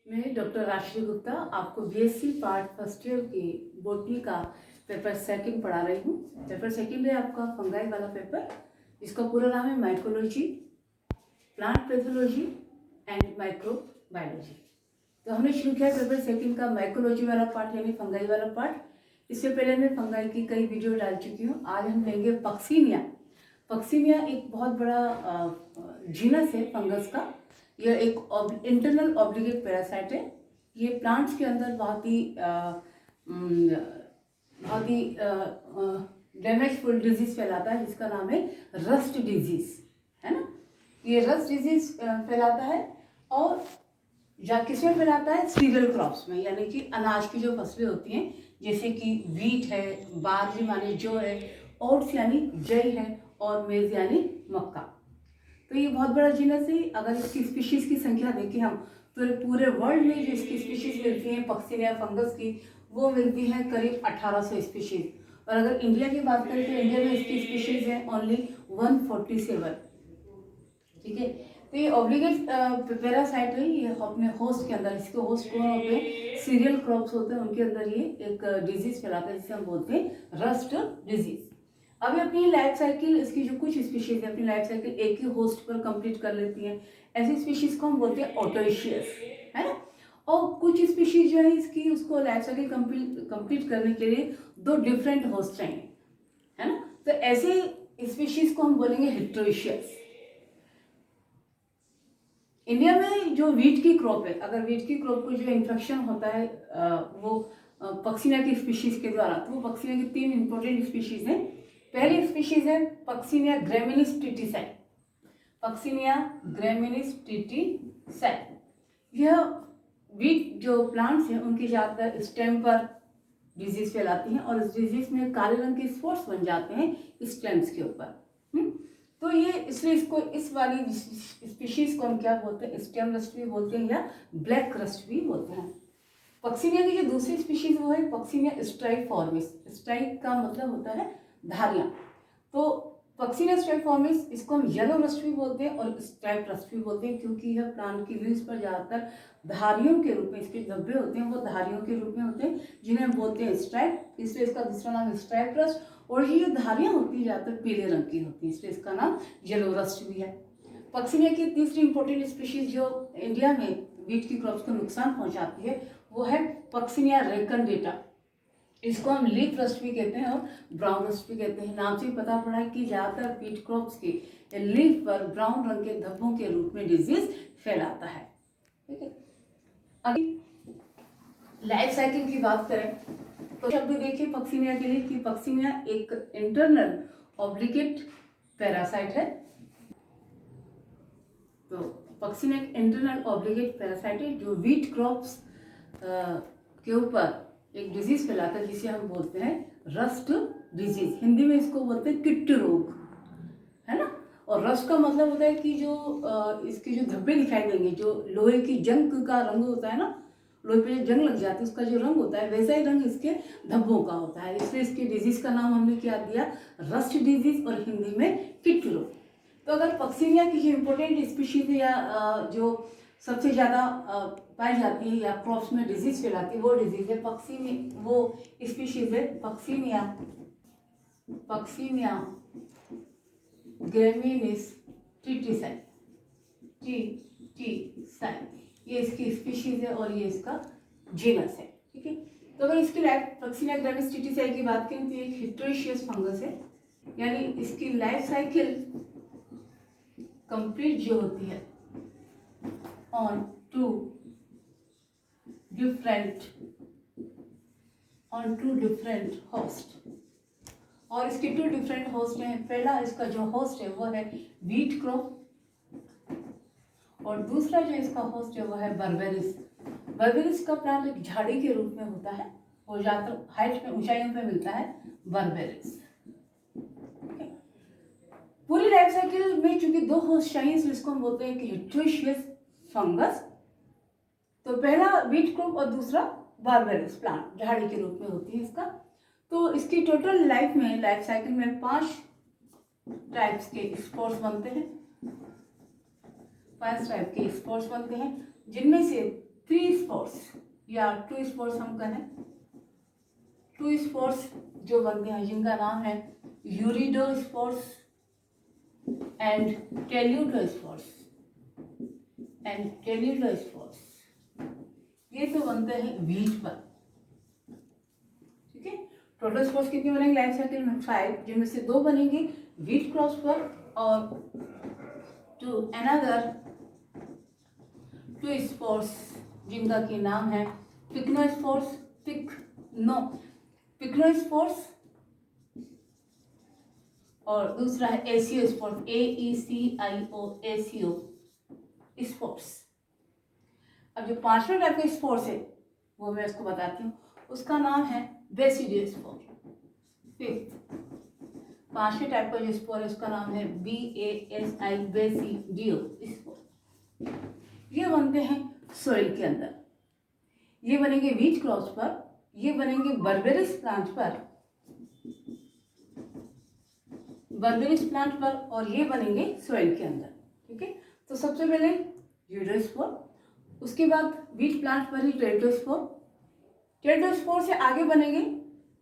मैं डॉक्टर राशि गुप्ता आपको बीएससी पार्ट फर्स्ट ईयर की बोटनी का पेपर सेकंड पढ़ा रही हूँ। पेपर सेकंड है आपका फंगाई वाला पेपर, जिसका पूरा नाम है mycology, plant pathology and microbiology. तो हमने शुरू किया पेपर सेकंड का माइकोलॉजी वाला पार्ट यानी फंगाई वाला पार्ट। इससे पहले मैं फंगाई की कई वीडियो डाल चुकी हूँ। आज हम लेंगे पक्सीनिया। पक्सीनिया एक बहुत बड़ा जीनस है फंगस का। यह एक इंटरनल ऑब्लिगेट पैरासाइट है। ये प्लांट्स के अंदर बहुत ही डैमेजफुल डिजीज फैलाता है, जिसका नाम है रस्ट डिजीज, है ना। ये रस्ट डिजीज फैलाता है और किसमें फैलाता है? सीरियल क्रॉप्स में, यानी कि अनाज की जो फसलें होती हैं, जैसे कि वीट है, बाजरी माने जौ है, ओट्स यानी जई है, और मेज यानी मक्का। तो ये बहुत बड़ा जीनस है। अगर इसकी स्पीशीज की संख्या देखें हम, तो पूरे वर्ल्ड में जो इसकी स्पीशीज मिलती हैं पक्सीनिया फंगस की, वो मिलती है करीब 1800 स्पीशीज। और अगर इंडिया की बात करें तो इंडिया में इसकी स्पीशीज है ओनली 147। ठीक है। तो ये ऑब्लिगेट पैरासाइट है। ये अपने होस्ट के अंदर, इसके होस्ट कौन होते हैं? सीरियल क्रॉप्स होते हैं, उनके अंदर ये एक डिजीज फैलाता है जिसे हम बोलते हैं रस्ट डिजीज। अभी अपनी लाइफ साइकिल, इसकी जो कुछ स्पीशीज है अपनी लाइफ साइकिल एक ही होस्ट पर कंप्लीट कर लेती हैं। ऐसी स्पीशीज को हम बोलते हैं ऑटोइशियस, है ना। और कुछ स्पीशीज जो है इसकी, उसको लाइफ साइकिल कंप्लीट करने के लिए 2 डिफरेंट होस्ट चाहिए, है ना। तो ऐसे स्पीशीज को हम बोलेंगे हेटेरोइशियस। इंडिया में जो वीट की क्रॉप है, अगर वीट की क्रॉप को जो इन्फेक्शन होता है वो पक्सीनिया की स्पीशीज के द्वारा, तो वो पक्सीनिया की 3 इंपॉर्टेंट स्पीशीज हैं। पहली स्पीशीज है पक्सीनिया ग्रेमिनिस ट्रिटिसाई। पक्सीनिया ग्रेमिनिस ट्रिटिसाई, यह वीट जो प्लांट्स हैं उनकी ज़्यादातर स्टेम पर डिजीज फैलाती हैं, और इस डिजीज में काले रंग के स्पॉट्स बन जाते हैं स्टेम्स के ऊपर। तो ये इसलिए इसको, इस वाली स्पीशीज को हम क्या बोलते हैं? स्टेम रस्ट भी बोलते हैं या ब्लैक रस्ट भी बोलते हैं। पक्सीनिया की जो दूसरी स्पीशीज वो है पक्सीनिया स्ट्राइफॉर्मिस। स्ट्राइक का मतलब होता है धारियां। तो पक्सीनिया स्ट्राइफॉर्मिस, इसको हम येलो रस्ट भी बोलते हैं और स्ट्राइप रस्ट भी बोलते हैं, क्योंकि यह प्लांट की लीव्स पर ज़्यादातर धारियों के रूप में, इसके धब्बे होते हैं वो धारियों के रूप में होते हैं, जिन्हें हम बोलते हैं स्ट्राइप। इसलिए इसका दूसरा नाम है स्ट्राइप रस्ट। और ये जो धारियां होती हैं ज़्यादातर पीले रंग की होती हैं, इसलिए इसका नाम येलो रस्ट भी है। पक्सीनिया की तीसरी इंपॉर्टेंट स्पीशीज जो इंडिया में वीट की क्रॉप्स को नुकसान पहुंचाती है वो है पक्सीनिया रेकनडेटा। इसको हम लीफ रस्ट भी कहते हैं और ब्राउन रस्ट भी कहते हैं। नाम से ही पता पड़ा है कि ज़्यादातर वीट क्रॉप्स के लीफ पर ब्राउन रंग के धब्बों के रूप में डिजीज फैलाता है। ठीक है। अभी लाइफ साइकिल की बात करें तो शब्द देखिए पक्सीनिया के लिए कि पक्सीनिया एक इंटरनल ऑब्लिगेट पैरासाइट है। तो पक्सीनिया एक इंटरनल ऑब्लिगेट पैरासाइट है जो वीट क्रॉप्स के ऊपर एक डिजीज फैलाता है, जिसे हम बोलते हैं रस्ट डिजीज। हिंदी में इसको बोलते हैं किट रोग, है ना। और रस्ट का मतलब होता है कि जो इसके जो धब्बे दिखाई देंगे, जो लोहे की जंग का रंग होता है ना, लोहे पे जंग लग जाती है उसका जो रंग होता है, वैसा ही रंग इसके धब्बों का होता है। इसलिए इसके डिजीज का नाम हमने क्या दिया? रस्ट डिजीज, और हिंदी में किट रोग। तो अगर पक्सीनिया की जो इम्पोर्टेंट स्पीशीज या जो सबसे ज़्यादा पाई जाती है या क्रॉप्स में डिजीज फैलाती है, वो डिजीज है पक्सीनिया, वो स्पीशीज है पक्सीनिया ग्रेमिनिस ट्रिटिसाई। ये इसकी स्पीशीज है और ये इसका जीनस है। ठीक है। तो अगर इसकी लाइफ, पक्सीनिया ग्रेमिनिस ट्रिटिसाई की बात करें तो ये एक हेटेरोइशियस फंगस है, यानी इसकी लाइफ साइकिल कंप्लीट जो होती है ऑन टू डिफरेंट होस्ट, और इसके 2 डिफरेंट होस्ट हैं। पहला इसका जो होस्ट है वो है वीट क्रॉप, और दूसरा जो इसका होस्ट है वो है बर्बेरिस। बर्बेरिस का प्लांट एक झाड़ी के रूप में होता है, वो ज़्यादातर हाइट में, ऊंचाइयों पे मिलता है बर्बेरिस। पूरी लाइफ साइकिल में चूंकि 2 होस्ट चाहिए, इसको हम बोलते हैं कि हेटेरोइशियस फंगस। तो पहला वीट क्रॉप और दूसरा बारबेरिस प्लांट झाड़ी के रूप में होती है इसका। तो इसकी टोटल लाइफ साइकिल में 5 टाइप्स के स्पोर्स बनते हैं, 5 टाइप के स्पोर्स बनते हैं, जिनमें से 3 स्पोर्स या टू स्पोर्स हम कहें, टू स्पोर्स जो बनते हैं जिनका नाम है यूरिडोस्पोर्स एंड टेल्यूडोस्पोर्स ये तो बनते हैं वीट पर। ठीक है, टोटल स्पोर्स कितने बनेंगे लाइफ साइकिल में? 5, जिनमें से 2 बनेंगे वीट क्रॉप्स पर और अनदर 2 स्पोर्स जिनका की नाम है पिक्नोस्पोर्स और दूसरा है एसियो स्पोर्स, AECIO स्पोर्स। अब जो 5वां टाइप का स्पोर्स है वो मैं इसको बताती हूँ, उसका नाम है बेसिडियोस्पोर। 5वें टाइप का जो स्पोर है उसका नाम है BASI बेसिडियोस्पोर। ये बनते हैं सोइल के अंदर, ये बनेंगे वीट क्रॉप्स पर, ये बनेंगे बर्बेरिस प्लांट पर और ये बनेंगे सॉइल के अंदर। ठीक है, तो सबसे पहले यूरिडोस्पोर, उसके बाद वीट प्लांट पर ही टेरिडोस्पोर से आगे बनेंगे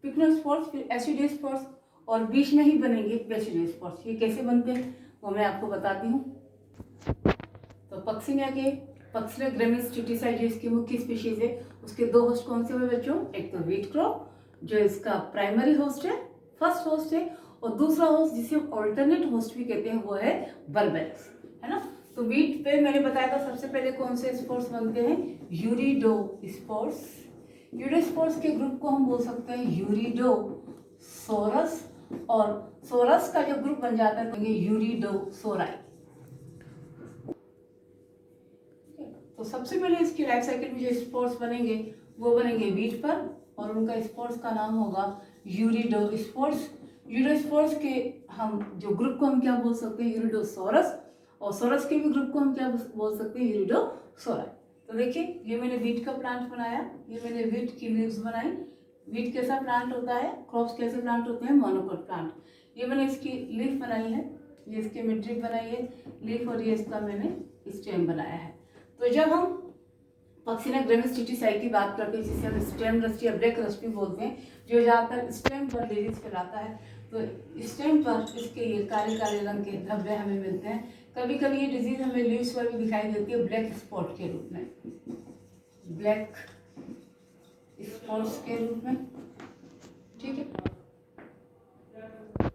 पिक्नोस्पोर्स, फिर एसिडियोस्पोर्स और बीच में ही बनेंगे बेसिडियोस्पोर्स। ये कैसे बनते हैं वो मैं आपको बताती हूँ। तो पक्सिनिया ग्रेमिस ट्यूटिसाई जो इसकी मुख्य स्पीशीज है, उसके 2 होस्ट कौन से हुए बच्चों? एक तो वीट क्रॉप जो इसका प्राइमरी होस्ट है, फर्स्ट होस्ट है, और दूसरा होस्ट जिसे हम ऑल्टरनेट होस्ट भी कहते हैं वो है बर्बेरिस, है ना। तो वीट पे मैंने बताया था सबसे पहले कौन से स्पोर्स बनते हैं? यूरिडोस्पोर्स। यूरिडोस्पोर्स के ग्रुप को हम बोल सकते हैं यूरिडोसोरस, और सोरस का जो ग्रुप बन जाता है तो ये यूरिडोसोराई। तो सबसे पहले इसकी लाइफ साइकिल में जो स्पोर्स बनेंगे वो बनेंगे वीट पर और उनका स्पोर्स का नाम होगा यूरिडोस्पोर्स। यूरिडोस्पोर्स के हम जो ग्रुप को हम क्या बोल सकते हैं? यूरिडोसोरस, और सोरस के भी ग्रुप को हम क्या बोल सकते हैं? यूरिडोसोराई। तो देखिए, ये मैंने वीट का प्लांट बनाया, ये मैंने वीट की लीव्स बनाई। वीट कैसा प्लांट होता है? क्रॉप्स कैसे प्लांट होते हैं? Monocot plant. ये मैंने इसकी लीफ बनाई है, ये इसकी मिड्रिप बनाई है लीफ, और ये इसका मैंने स्टेम बनाया है। तो जब हम पक्सिनिया ग्रेमिस ट्यूटिसाई की बात करते हैं, जिसे हम स्टेम रस्ट या ब्लैक रस्ट भी बोलते हैं, जो ज़्यादातर स्टेम पर डिजीज फैलाता है, तो स्टेम पर इसके ये काले काले रंग के धब्बे हमें मिलते हैं। कभी कभी ये डिजीज हमें लीव्स पर भी दिखाई देती है ब्लैक स्पॉट के रूप में, ब्लैक स्पॉट्स के रूप में। ठीक है,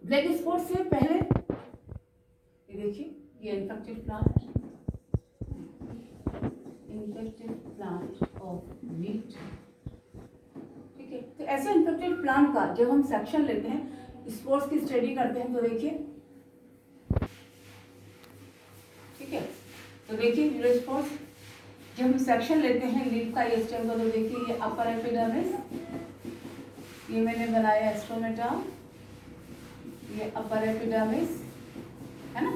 ब्लैक स्पॉट से पहले ये देखिए, ये इन्फेक्टेड प्लांट ऑफ वीट। ठीक है, तो ऐसे इन्फेक्टेड प्लांट का जब हम सेक्शन लेते हैं, स्पोर्स की स्टडी करते हैं, तो देखिए, ठीक है, तो देखिए यूरिडोस्पोर्स जब हम सेक्शन लेते हैं लीफ का, ये स्टेम का, तो देखिए ये अपर एपिडर्मिस, ये मैंने बनाया एस्ट्रोमेटा, ये अपर एपिडर्मिस, है ना।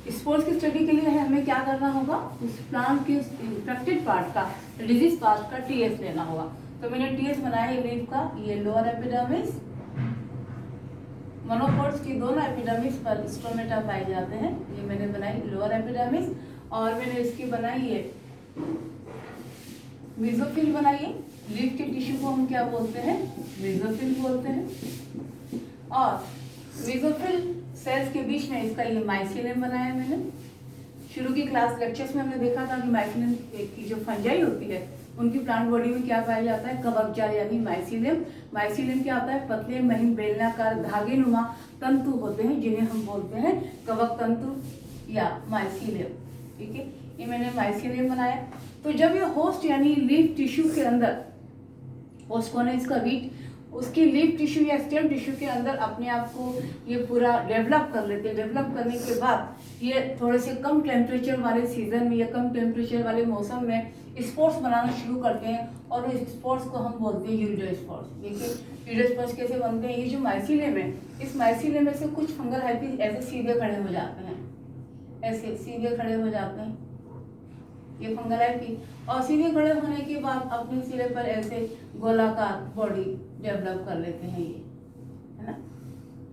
स्पोर्स की स्टडी के लिए हमें क्या करना होगा? उस प्लांट के इन्फेक्टेड पार्ट का, डिजीज पार्ट का TS लेना होगा। तो मैंने TS बनाया है लीफ का, ये लोअर एपिडर्मिस, मोनोकोट्स की दोनों एपिडर्मिस पर स्ट्रोमेटा पाए जाते हैं। ये मैंने बनाई लोअर एपिडर्मिस, और मैंने इसकी बनाई है मेसोफिल बनाई है। लीफ के टिश्यू को हम क्या बोलते हैं? मेसोफिल बोलते हैं। और मेसोफिल सेल्स के बीच में इसका ये माइसिलियम बनाया मैंने। शुरू की क्लास लेक्चर्स में हमने देखा था कि माइसिलियम की जो फंजाई होती है उनकी प्लांट बॉडी में क्या पाया जाता है? कवक जाल यानी माइसिलियम। माइसिलियम क्या होता है? पतले महीन बेलनाकार धागेनुमा तंतु होते हैं जिन्हें हम बोलते हैं कवक तंतु या माइसिलियम। ठीक है, ये मैंने माइसिलियम बनाया। तो जब ये होस्ट यानी लीफ टिश्यू के अंदर, होस्ट कौन है इसका? वीट, उसकी लीफ टिश्यू या स्टेम टिश्यू के अंदर अपने आप को ये पूरा डेवलप कर लेते हैं। डेवलप करने के बाद ये थोड़े से कम टेम्परेचर वाले सीजन में या कम टेम्परेचर वाले मौसम में स्पोर्स बनाना शुरू करते हैं, और उस स्पोर्स को हम बोलते हैं यूरिडोस्पोर्स। देखिए यूरिडोस्पोर्स कैसे बनते हैं? ये जो माइसिलियम है, इस माइसिलियम में से कुछ फंगल हाइफी ऐसे सीधे खड़े हो जाते हैं, ऐसे सीधे खड़े हो जाते हैं ये फंगल हाइफी, और सीधे खड़े होने के बाद अपने सिरे पर ऐसे गोलाकार बॉडी डेवलप कर लेते हैं, ये है ना।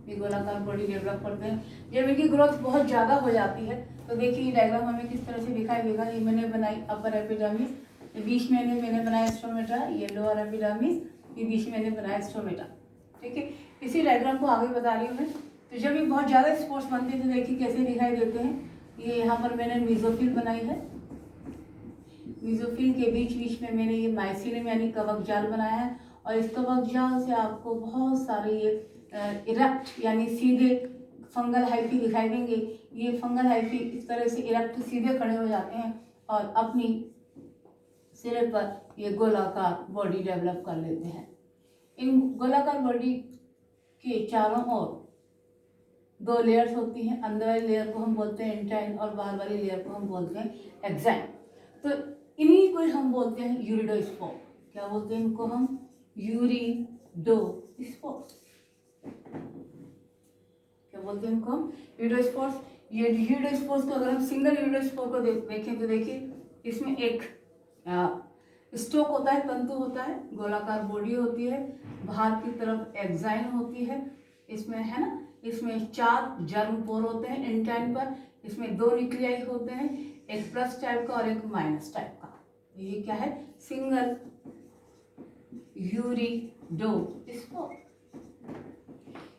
ये गोलाकार बॉडी डेवलप करते हैं। जब इनकी ग्रोथ बहुत ज़्यादा हो जाती है तो देखिए ये डायग्राम हमें किस तरह से दिखाई देगा। ये मैंने बनाई अपर एपिडर्मिस, ये बीच में मैंने बनाया स्टोमेटा, ये लोअर एपिडर्मिस, ये बीच में मैंने बनाया स्टोमेटा। ठीक है, इसी डायग्राम को आगे बता रही हूँ मैं। तो जब ये बहुत ज़्यादा स्पोर्स बनते हैं तो देखिए कैसे दिखाई देते हैं। ये यहाँ पर मैंने मीजोफिल बनाई है, मीजोफिल के बीच बीच में मैंने ये माइसिलियम यानी कवक जाल बनाया है, और इस कवक जाल से आपको बहुत सारे ये इरेक्ट यानी सीधे फंगल हाइफी दिखाई देंगे। ये फंगल हाइफी इस तरह से इरेक्ट सीधे खड़े हो जाते हैं और अपनी सिरे पर ये गोलाकार बॉडी डेवलप कर लेते हैं। इन गोलाकार बॉडी के चारों ओर 2 लेयर्स होती हैं। अंदर वाली लेयर को हम बोलते हैं इंटाइन और बाहर वाली लेयर को हम बोलते हैं एक्साइन। तो इन्हीं को हम बोलते हैं यूरिडोस्पोर। क्या बोलते हैं इनको हम? यूरिडोस्पोर। क्या बोलते हैं इनको हम? यूरिडोस्पोर्स। ये यूरिडोस्पोर्स को अगर हम सिंगल यूरिडोस्पोर को देखें तो देखिए इसमें एक स्टोक होता है, तंतु होता है, गोलाकार बॉडी होती है, बाहर की तरफ एक्साइन होती है, इसमें है ना, इसमें 4 जर्म पोर होते हैं इंटाइन पर, इसमें 2 न्यूक्लियाई होते हैं, एक प्लस टाइप का और एक माइनस टाइप का। ये क्या है? सिंगल यूरिडोस्पोर।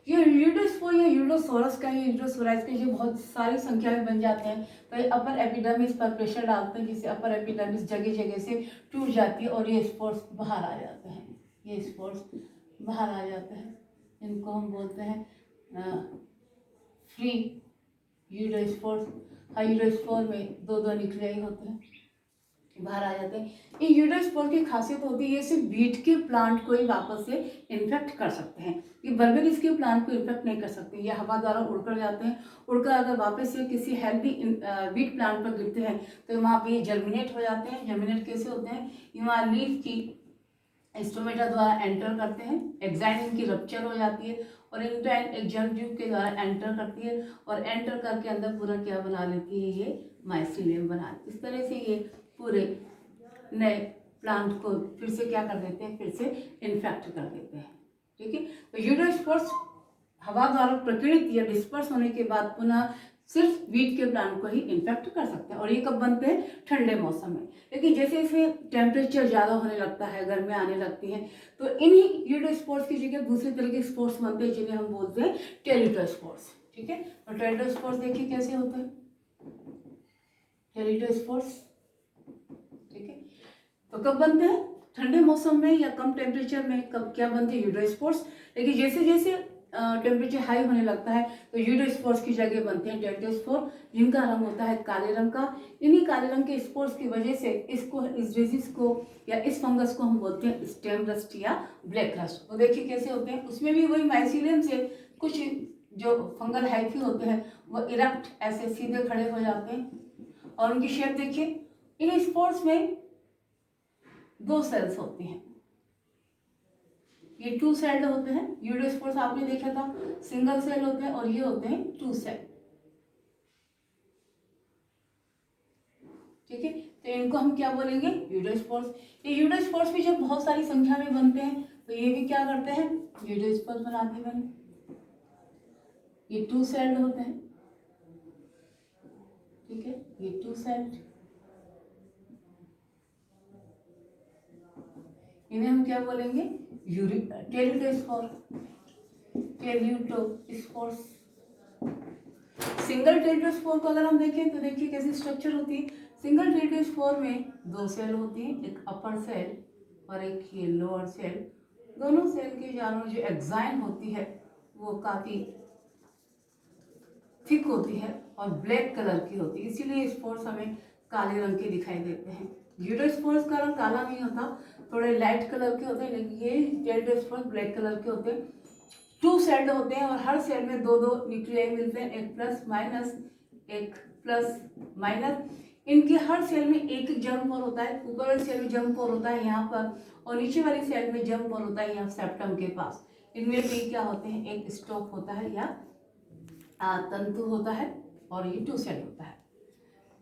ये यूरिडोस्पोर या यूरिडोसोरस का, ये यूरिडोसोराइस के ये बहुत सारी संख्या में बन जाते हैं। तो ये अपर एपिडर्मिस पर प्रेशर डालते हैं, जिससे अपर एपिडर्मिस जगह जगह से टूट जाती है और ये स्पोर्स बाहर आ जाते हैं। ये स्पोर्स बाहर आ जाते हैं, इनको हम बोलते हैं फ्री यूरिडोस्पोर्स। हाँ, यूरिडोस्पोर में 2 न्यूक्लियाई होते हैं, बाहर आ जाते हैं। ये यूरिडोस्पोर की खासियत होती है ये सिर्फ बीट के प्लांट को ही वापस से इन्फेक्ट कर सकते हैं। ये बर्बेरिस के प्लांट को इन्फेक्ट नहीं कर सकते। ये हवा द्वारा उड़कर जाते हैं, उड़कर अगर वापस से किसी हेल्दी बीट प्लांट पर गिरते हैं तो वहाँ पे ये जर्मिनेट हो जाते हैं। जर्मिनेट कैसे होते हैं? ये वहाँ लीफ की स्टोमेटा द्वारा एंटर करते हैं, एक्साइन इनकी रप्चर हो जाती है और इंटाइन एक जर्म ट्यूब के द्वारा एंटर करती है और एंटर करके अंदर पूरा क्या बना लेती है? ये माइसिलियम बना। इस तरह से ये पूरे नए प्लांट को फिर से क्या कर देते हैं? फिर से इन्फेक्ट कर देते हैं। ठीक है, तो यूरिडोस्पोर्स हवा द्वारा प्रकीर्णित या डिस्पर्स होने के बाद पुनः सिर्फ वीट के प्लांट को ही इन्फेक्ट कर सकते हैं। और ये कब बनते हैं? ठंडे मौसम में। लेकिन जैसे जैसे टेम्परेचर ज़्यादा होने लगता है, गर्मियाँ आने लगती हैं, तो इन्हीं यूरिडोस्पोर्स की जगह दूसरे तरह के स्पोर्स बनते हैं जिन्हें हम बोलते हैं टेरिडोस्पोर्स। ठीक है, और टेरिडोस्पोर्स देखिए कैसे होते हैं टेरिडोस्पोर्स। ठीक है, तो कब बनते हैं? ठंडे मौसम में या कम टेम्परेचर में। कब क्या बनते हैं? यूरिडोस्पोर्स। लेकिन जैसे जैसे टेम्परेचर हाई होने लगता है तो यूरिडोस्पोर्स की जगह बनते हैं टेरिडोस्पोर, जिनका रंग होता है काले रंग का। इन्हीं काले रंग के स्पोर्स की वजह से इसको, इस डिजीज को या इस फंगस को हम बोलते हैं स्टेम रस्ट या ब्लैक रस्ट। तो देखिए कैसे होते हैं, उसमें भी वही माइसिलियम से कुछ जो फंगल हाइफी होते हैं वो इरेक्ट ऐसे सीधे खड़े हो जाते हैं और उनकी शेप देखिए। इन स्पोर्स में 2 सेल्स होती हैं, ये 2 सेल्ड होते हैं। यूरिडोस्पोर्स आपने देखा था सिंगल सेल होते हैं और ये होते हैं 2 सेल। ठीक है, तो इनको हम क्या बोलेंगे? यूरिडोस्पोर्स। ये यूरिडोस्पोर्स भी जब बहुत सारी संख्या में बनते हैं तो ये भी क्या करते हैं? यूरिडोस्पोर्स बनाते हैं। ये 2 सेल्ड होते हैं। ठीक है, ये 2 सेल्ड, इन्हें हम क्या बोलेंगे? टेरिडोस्पोर। टेरिडोस्पोर्स। सिंगल टेरिडोस्पोर को अगर हम देखें तो देखिए कैसी स्ट्रक्चर होती है। सिंगल टेरिडोस्पोर में 2 सेल होती हैं, एक अपर सेल और एक ये लोअर सेल। दोनों सेल के जानों जो एक्साइन होती है वो काफी थिक होती है और ब्लैक कलर की होती है, इसीलिए स्पोर्स हमें काले रंग के दिखाई देते हैं। यूरिडोस्पोर्स का रंग काला नहीं होता, थोड़े लाइट कलर के होते हैं, लेकिन ये टेरिडोस्पोर्स ब्लैक कलर के होते हैं। 2 सेल्ड होते हैं और हर सेल में 2 न्यूक्लियाई मिलते हैं, एक प्लस माइनस, एक प्लस माइनस। इनके हर सेल में एक जर्म पोर होता है। ऊपर वाली सेल में जर्म पोर होता है यहाँ पर, और नीचे वाली सेल में जर्म पोर होता है यहाँ सेप्टम के पास। इनमें भी क्या होते हैं? एक स्टॉक होता है या तंतु होता है और ये 2 सेल होता है।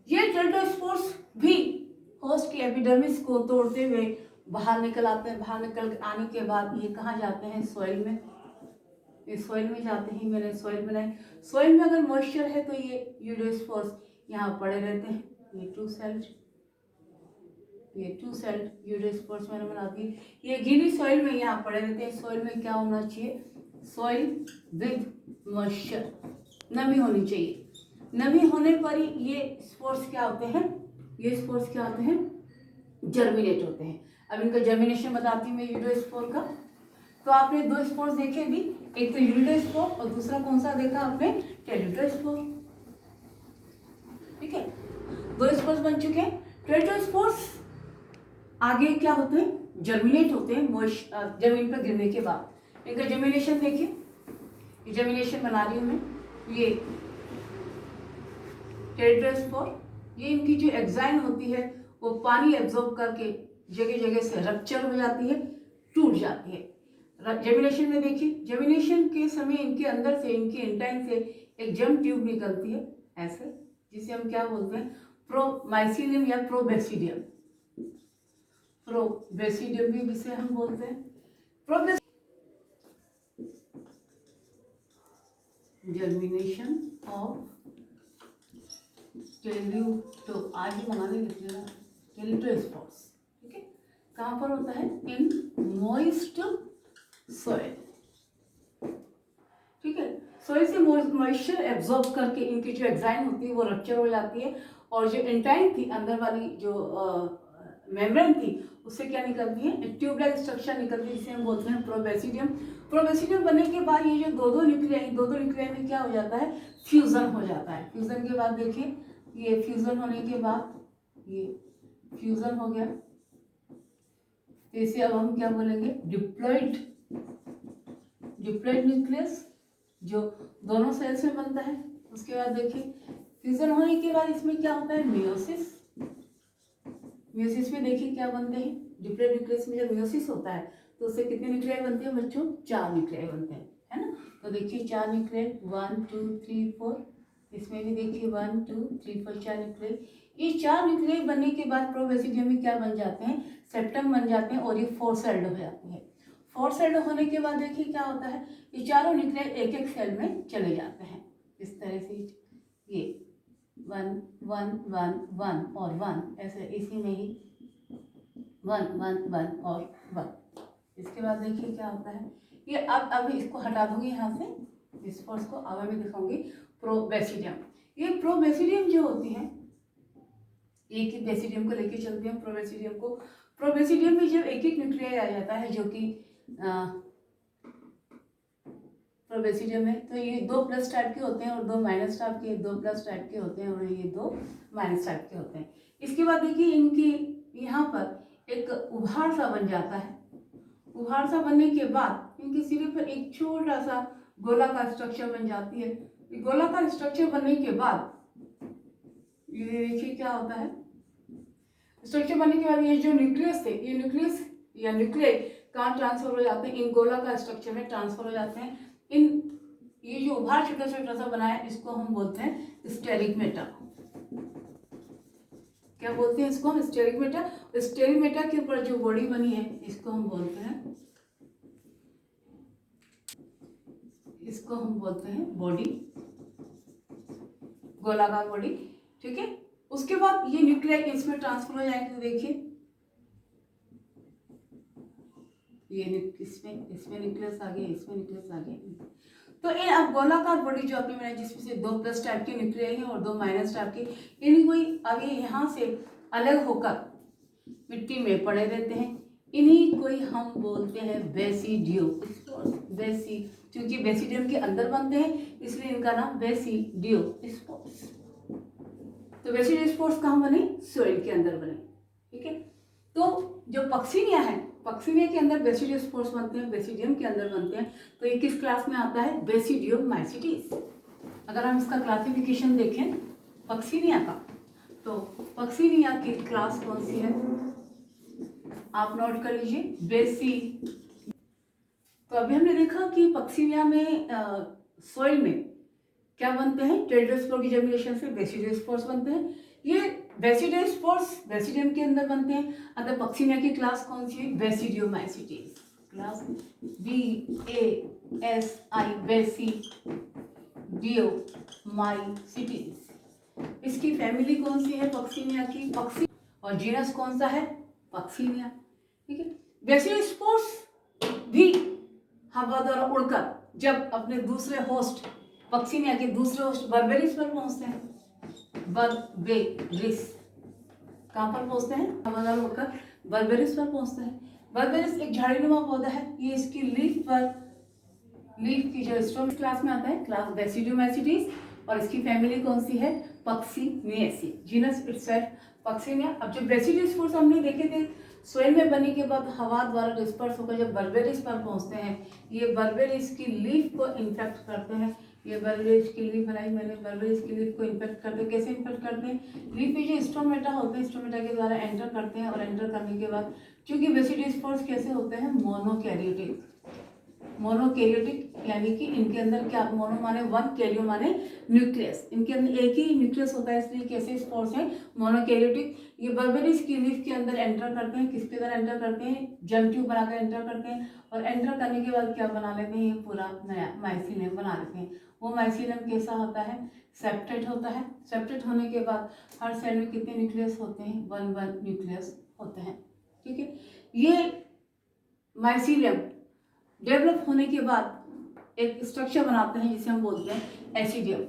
ये टेरिडोस्पोर्स भी होस्ट की एपिडर्मिस को तोड़ते हुए बाहर निकल आते हैं। बाहर निकल आने के बाद ये कहाँ जाते हैं? सॉइल में। ये सॉइल में जाते ही मैंने सॉइल बनाई। सॉइल में अगर मॉइस्चर है तो ये यूरिडोस्पोर्स यहाँ पड़े रहते हैं। ये 2 सेल्ड, ये 2 सेल्ड यूडोस्पोर्स मैंने बना दी। ये गीली सॉइल में यहाँ पड़े रहते हैं। सॉइल में क्या होना चाहिए? सॉइल विद मॉइस्चर, नमी होनी चाहिए। नमी होने पर ही ये स्पोर्स क्या होते हैं? ये स्पोर्स क्या होते हैं? जर्मिनेट होते हैं। अब इनका जर्मिनेशन बताती हूँ मैं यूडोस्पोर का। तो आपने 2 स्पोर्स देखे भी, एक तो यूडोस्पोर और दूसरा कौन सा देखा आपने? टेट्रास्पोर। ठीक है, 2 स्पोर्स बन चुके हैं। टेट्रास्पोर्स आगे क्या होते हैं? जर्मिनेट होते हैं जमीन पर गिरने के बाद। इनका जर्मिनेशन देखिए, ये जर्मिनेशन बना रही हूँ मैं। ये टेट्रास्पोर, ये इनकी जो एग्जाइन होती है वो पानी एब्जॉर्ब करके जगह जगह से रप्चर हो जाती है, टूट जाती है। जर्मिनेशन में देखिए, जर्मिनेशन के समय इनके अंदर से, इनके इंटाइन से एक जर्म ट्यूब निकलती है ऐसे, जिसे हम क्या बोलते हैं? प्रोमाइसीलियम या प्रोबेसिडियम। प्रोबेसिडियम भी जिसे हम बोलते हैं। जर्मिनेशन ऑफ टेल्यूटो, आज ही बना देंगे टेल्यूटोस्पोर्स। ठीक है, कहाँ पर होता है? In moist soil. ठीक है, सॉइल से मॉइस्चर एब्जॉर्ब करके इनकी जो एग्जाइन होती है वो रप्चर हो जाती है, और जो इंटाइन थी, अंदर वाली जो मेम्ब्रेन थी, उससे क्या निकलती है? ट्यूब लाइक स्ट्रक्चर निकलती है, जिसे हम बोलते हैं प्रोबेसिडियम। प्रोबेसिडियम बनने के बाद ये जो दो न्यूक्लियाई में क्या हो जाता है? फ्यूजन हो जाता है। फ्यूजन के बाद देखिए, ये फ्यूजन होने के बाद ये फ्यूजन हो गया, तो इसे अब हम क्या बोलेंगे? डिप्लॉइड न्यूक्लियस, जो दोनों सेल्स में बनता है। उसके बाद देखिए, फ्यूजन होने के बाद इसमें क्या होता है? मियोसिस। मियोसिस में देखिए क्या बनते हैं? डिप्लॉइड न्यूक्लियस में जब मियोसिस होता है तो उससे कितने न्यूक्लियाई बनते हैं बच्चों? 4 न्यूक्लियाई बनते हैं, है ना। तो देखिए 4 न्यूक्लियाई, 1 2 3 4। इसमें भी देखिए 1 2 3 4 4 न्यूक्लियाई। ये 4 न्यूक्लियाई बनने के बाद प्रोबेसिडियम में क्या बन जाते हैं? सेप्टम बन जाते हैं, और ये 4 सेल्ड हो जाते हैं। 4 सेल्ड होने के बाद देखिए क्या होता है? ये चारों न्यूक्लियाई एक एक सेल में चले जाते हैं इस तरह से। ये 1 1 1 1 और 1, ऐसे इसी में ही 1 1 1 और 1। इसके बाद देखिए क्या होता है? ये अब इसको हटा दूंगी यहाँ से, इस फोर्स को। अब मैं दिखाऊंगी प्रोबेसिडियम। ये प्रोबेसिडियम जो होती है, एक ही बेसिडियम को लेके चलते हैं प्रोबेसिडियम को। प्रोबेसिडियम में जब एक एक न्यूक्लियाई आ जाता है, जो कि प्रोबेसिडियम है, तो ये 2 प्लस टाइप के होते हैं और 2 माइनस टाइप के, 2 प्लस टाइप के होते हैं और ये 2 माइनस टाइप के होते हैं। इसके बाद देखिए इनकी यहाँ पर एक उभार सा बन जाता है। उभार सा बनने के बाद इनके सिरे पर एक छोटा सा गोलाकार स्ट्रक्चर बन जाती है। गोलाकार स्ट्रक्चर बनने के बाद ये देखिए क्या होता है? स्ट्रक्चर बनने के बाद ये जो न्यूक्लियस थे, ये न्यूक्लियस या न्यूक्लियाई कहाँ ट्रांसफर हो जाते हैं? इन गोलाकार स्ट्रक्चर में ट्रांसफर हो जाते हैं। ये जो उभार छोटा छोटा सा बना है, इसको हम बोलते हैं स्टेरिगमेटा। क्या बोलते हैं इसको हम? स्टेरिगमेटा। स्टेरिगमेटा के ऊपर जो बॉडी बनी है, इसको हम बोलते हैं बॉडी, गोलाकार बॉडी। ठीक है, उसके बाद ये न्यूक्लियाई इसमें ट्रांसफर हो जाएंगे। तो देखिए ये इसमें न्यूक्लियस आ गया, इसमें न्यूक्लियस आ गया। तो ये अब गोलाकार बॉडी जो आपने बनाई, जिसमें से 2 प्लस टाइप के न्यूक्लियाई हैं और 2 माइनस टाइप के, इन्हीं को अब ये यहाँ से अलग होकर मिट्टी में पड़े रहते हैं। इन्हीं को हम बोलते हैं बेसिडियो। क्योंकि बेसिडियम के अंदर बनते हैं, इसलिए इनका नाम बेसिडियो स्पोर्स। तो बेसिडियो स्पोर्स कहाँ बने? सॉइल के अंदर बने। ठीक है, तो जो पक्सिनिया है, पक्सिनिया के अंदर बेसिडियो स्पोर्स बनते हैं, बेसिडियम के अंदर बनते हैं। तो ये किस क्लास में आता है? बेसिडियोमाइसीटीज। अगर हम इसका क्लासिफिकेशन देखें पक्सिनिया का, तो पक्सिनिया की क्लास कौन सी है? आप नोट कर लीजिए, बेसी। तो अभी हमने देखा कि पक्सिनिया में सॉइल में क्या बनते हैं? टेट्रास्पोर की जर्मिनेशन से बेसिडियो स्पोर्स बनते हैं। ये बेसिडियो स्पोर्स बेसिडियम के अंदर बनते हैं। अतः पक्सिनिया की क्लास कौन सी है? बेसिडियोमाइसीटीज। Class BASI, basidiomycetes. इसकी फैमिली कौन सी है? पक्सिनिया की। और जीनस कौन सा है? पक्सीनिया। ठीक है, बेसिडोस्पोर्स भी हवा द्वारा उड़कर जब अपने दूसरे होस्ट पक्सीनिया के दूसरे होस्ट बर्बेरिस पर पहुंचते हैं, बर्बेरिस कहाँ पर पहुंचते हैं, हवा द्वारा उड़कर बर्बेरिस पर पहुंचते हैं। बर्बेरिस एक झाड़ीनुमा पौधा है, ये इसकी लीफ की जो स्टोम क्लास में आता है, क्लास बेसिडियोमैसिडीज, और इसकी फैमिली कौन सी है, पक्सीनिएसी, जीनस इटसेल्फ पक्सीनिया। अब जो बेसिडियोस्पोर्स हमने देखे थे सोइल में बनने के बाद हवा द्वारा डिस्पर्स होकर जब बर्बेरिस पर पहुंचते हैं, ये बर्बेरिस की लीफ को इन्फेक्ट करते हैं। ये बर्बेरिस की लीफ बनाई मैंने, बर्बेरिस की लीफ को इन्फेक्ट करते हैं। कैसे इन्फेक्ट करते हैं, लीफ में जो स्टोमेटा होते हैं, स्टोमेटा के द्वारा एंटर करते हैं, और एंटर करने के बाद क्योंकि बेसिडियोस्पोर्स कैसे होते हैं, मोनोकैरियोटिक, यानी कि इनके अंदर क्या, मोनो माने वन, कैरियो माने न्यूक्लियस, इनके अंदर एक ही न्यूक्लियस होता है, इसलिए कैसे स्पोर्स हैं, मोनोकैरियोटिक। ये बर्बेरिस की लीफ के अंदर एंटर करते हैं, किसके अंदर एंटर करते हैं, जर्म ट्यूब बनाकर एंटर करते हैं, और एंटर करने के बाद क्या बना लेते हैं, ये पूरा नया माइसीलियम बना लेते हैं। वो माइसीलियम कैसा होता है, सेप्टेट होता है। सेप्टेट होने के बाद हर सेल में कितने न्यूक्लियस होते हैं, 1 न्यूक्लियस होते हैं। ठीक है, ये माइसीलियम डेवलप होने के बाद एक स्ट्रक्चर बनाते हैं जिसे हम बोलते हैं एसिडियम।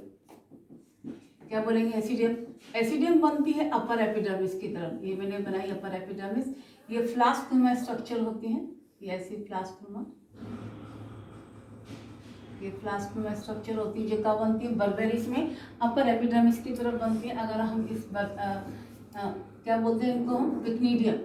क्या बोलेंगे, एसिडियम। एसिडियम बनती है अपर एपिडर्मिस की तरफ, ये मैंने बनाई अपर एपिडर्मिस। ये फ्लास्कुमा स्ट्रक्चर होती है, ये ऐसी फ्लास्कुमा, ये फ्लास्कुमा स्ट्रक्चर होती है जो कब बनती है, बर्बेरिस में अपर एपिडर्मिस की तरफ बनती है। अगर हम इस क्या बोलते हैं इनको, हम पिक्नीडियम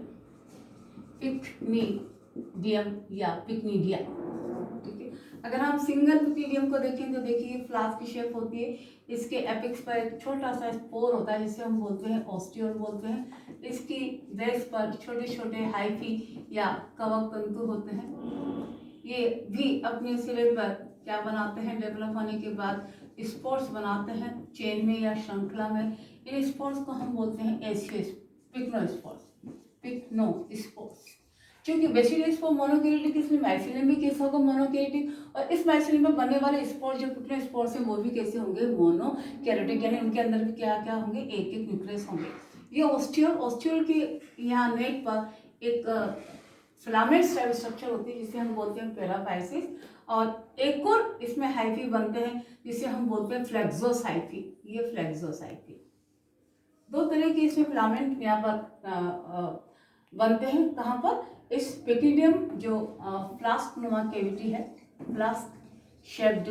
या पिक्नीडिया। ठीक है, अगर हम सिंगल पिक्नीडियम को देखें तो देखिए फ्लास्क की शेप होती है, इसके एपिक्स पर एक छोटा सा स्पोर होता है जिसे हम बोलते हैं ऑस्टियोल बोलते हैं। इसकी बेस पर छोटे छोटे हाइफी या कवक तंतु होते हैं। ये भी अपने सिरे पर क्या बनाते हैं, डेवलप होने के बाद स्पोर्स बनाते हैं चेन में या श्रृंखला में। इन स्पोर्स को हम बोलते हैं एसियस पिक्नोस्पोर्स। क्योंकि बेसिडियोस्पोर मोनोकैरियोटिक, इसमें माइसीलियम भी कैसा होगा, मोनोकैरियोटिक, और इस माइसीलियम में बनने वाले स्पोर जो पिक्नोस्पोर्स हैं वो भी कैसे होंगे, मोनोकैरियोटिक, यानी उनके अंदर भी क्या क्या होंगे, एक एक न्यूक्लियस होंगे। ये ऑस्टियोल के यहाँ नेक पर एक फिलामेंट स्टाइल स्ट्रक्चर होती है जिसे हम बोलते हैं पेराफाइसिस, और एक और इसमें हाइफी बनते हैं जिसे हम बोलते हैं फ्लेक्सोसाइफी। ये फ्लेक्सोसाइफी, दो तरह के इसमें फिलामेंट यहाँ पर बनते हैं। कहाँ पर, इस पिक्नीडियम जो फ्लास्क नुमा कैविटी है, फ्लास्क शेप्ड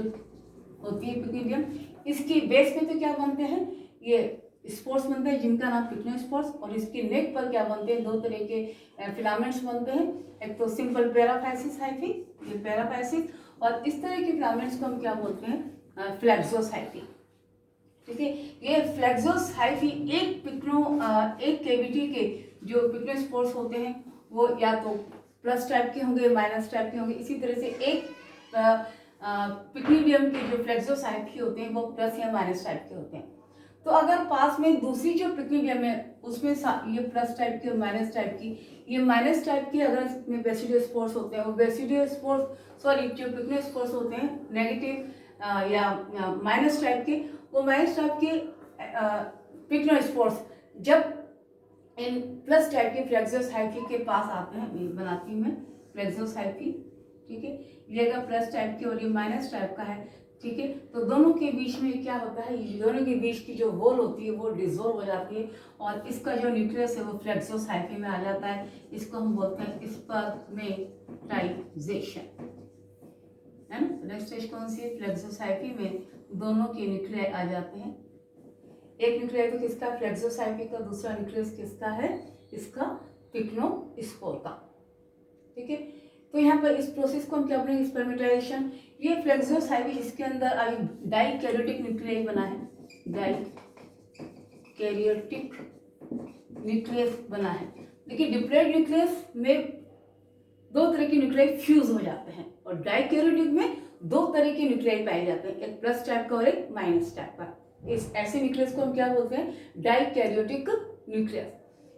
होती है पिक्नीडियम, इसकी बेस में तो क्या बनते हैं, ये स्पोर्स बनते हैं जिनका नाम पिक्नोस्पोर्स, और इसके नेक पर क्या बनते हैं, दो तरह के फिलामेंट्स बनते हैं। एक तो सिंपल पेराफाइसिस हाइफी, ये पेराफाइसिस, और इस तरह के फिलामेंट्स को हम क्या बोलते हैं, फ्लेक्सोसाइफी। ठीक है, ये फ्लेक्सोसाइफी एक कैविटी के जो पिक्नोस्पोर्स होते हैं वो या तो प्लस टाइप के होंगे, माइनस टाइप के होंगे। इसी तरह से एक पिक्नीडियम के जो फ्लेक्सोसाइफी होते हैं वो प्लस या माइनस टाइप के होते हैं। तो अगर पास में दूसरी जो पिक्नीडियम है उसमें ये प्लस टाइप की और माइनस टाइप की, ये माइनस टाइप की अगर इसमें बेसिडियोस्पोर्स होते हैं, वो बेसिडियोस्पोर्स सॉरी जो पिक्नोस्पोर्स होते हैं नेगेटिव या माइनस टाइप के, वो माइनस टाइप के पिक्नोस्पोर्स जब इन प्लस टाइप के फ्लेक्सोसाइफी के पास आते हैं, बनाती हूँ मैं फ्लेक्सोसाइफी। ठीक है, ये अगर प्लस टाइप की और ये माइनस टाइप का है, ठीक है, तो दोनों के बीच में क्या होता है, दोनों के बीच की जो वॉल होती है वो डिसॉल्व हो जाती है, और इसका जो न्यूक्लियस है वो फ्लेक्सोसाइफी में आ जाता है। इसको हम बोलते हैं स्पर्मेटाइजेशन, है ना। नेक्स्ट स्टेज कौन सी है, फ्लेक्सोसाइफी में दोनों के न्यूक्लियाई आ जाते हैं। एक न्यूक्लियाई तो किसका, फ्लेक्सोसाइफी का, दूसरा न्यूक्लियस किसका है, इसका पिक्नोस्पोर का। ठीक है, तो यहाँ पर इस प्रोसेस को हम क्या बोलेंगे, स्पर्मेटाइजेशन। ये फ्लेक्सोसाइफी जिसके अंदर अभी डाइकैरियोटिक न्यूक्लियाई बना है, डाइकैरियोटिक न्यूक्लियस बना है। देखिए डिप्लॉइड न्यूक्लियस में दो तरह के न्यूक्लियाई फ्यूज हो जाते हैं, और डाइकैरियोटिक में दो तरह के न्यूक्लियाई पाए जाते हैं, एक प्लस टाइप का और एक माइनस टाइप का। इस ऐसे न्यूक्लियस को हम क्या बोलते हैं, डाइकैरियोटिक न्यूक्लियस।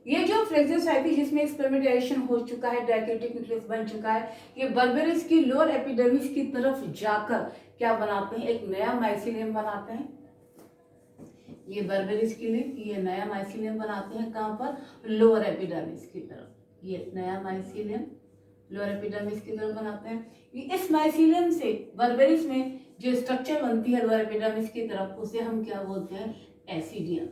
ये जो फ्लेक्सोसाइफी जिसमें स्पर्मेटाइजेशन हो चुका है, डाइकैरियोटिक न्यूक्लियस बन चुका है, ये बर्बेरिस की लोअर एपिडर्मिस की तरफ जाकर क्या बनाते हैं, एक नया माइसीलियम बनाते हैं। ये बर्बेरिस के लिए ये नया माइसीलियम बनाते हैं, कहाँ पर, लोअर एपिडर्मिस की तरफ। ये नया माइसीलियम लोअर एपिडर्मिस की तरफ बनाते हैं। इस माइसीलियम से बर्बेरिस में जो स्ट्रक्चर बनती है लोअर एपिडर्मिस की तरफ, उसे हम क्या बोलते हैं? एसिडियम।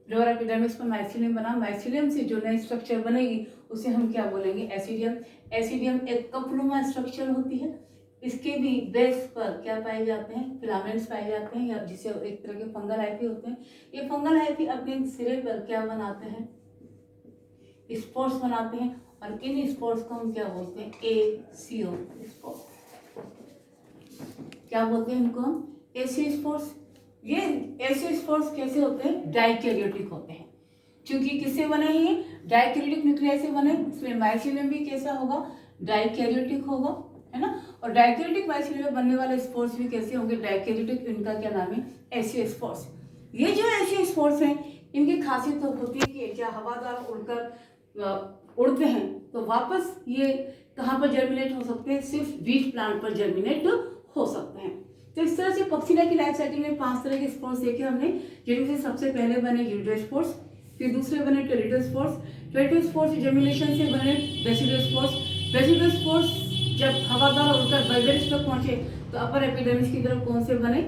लोअर एपिडर्मिस पर माइसीलियम बना, माइसीलियम से जो नई स्ट्रक्चर बनेगी उसे हम क्या बोलेंगे? एसिडियम। एसिडियम एक कपनुमा स्ट्रक्चर होती है। इसके भी बेस पर क्या पाए जाते हैं? फिलामेंट्स पाए जाते हैं, या जिसे एक तरह के फंगल हाइफी होते हैं। ये फंगल हाइफी अपने सिरे पर क्या बनाते हैं? स्पोर्स बनाते हैं, और इन स्पोर्स को हम क्या बोलते हैं? ACO spores. क्या बोलते हैं इनको हम? ACO spores. ये एसीओ स्पोर्स कैसे होते हैं? डाइकैरियोटिक होते हैं। क्योंकि किससे बने हैं ये? डाइकैरियोटिक न्यूक्लियाई से बने, इसलिए माइसीलियम भी कैसा होगा? डाइकैरियोटिक होगा, है ना। और डाइकैरियोटिक माइसीलियम में बनने वाले स्पोर्स भी कैसे होंगे? डाइकैरियोटिक। इनका क्या नाम है? ACO spores. ये जो एसीओ स्पोर्स हैं, इनकी खासियत तो होती है कि क्या हवादार उड़ते हैं तो वापस ये कहाँ पर जर्मिनेट हो सकते हैं? सिर्फ वीट प्लांट पर जर्मिनेट हो सकते हैं। तो इस तरह से पक्सिना की लाइफ साइकिल में 5 तरह के स्पोर्स देखे हमने, जिनमें से सबसे पहले बने यूरिडोस्पोर्स, फिर दूसरे बने टेरिडोस्पोर्स। टेरिडोस्पोर्स जर्मिनेशन से बने बेसिडोस्पोर्स। बेसिडोस्पोर्स जब हवादार उड़कर बर्बेरिस तक पहुंचे तो अपर एपिडर्मिस की तरफ कौन से बने?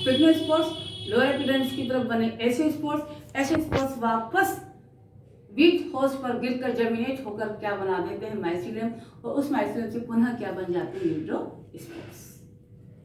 पिग्नोस्पोर्स। लोअर एपिडर्मिस की तरफ बने एसियोस्पोर्स। एसियोस्पोर्स वापस वीट होस्ट पर गिरकर जर्मिनेट होकर क्या बना देते हैं? माइसीलियम। और उस माइसीलियम से पुनः क्या बन जाते हैं? यूरिडोस्पोर्स।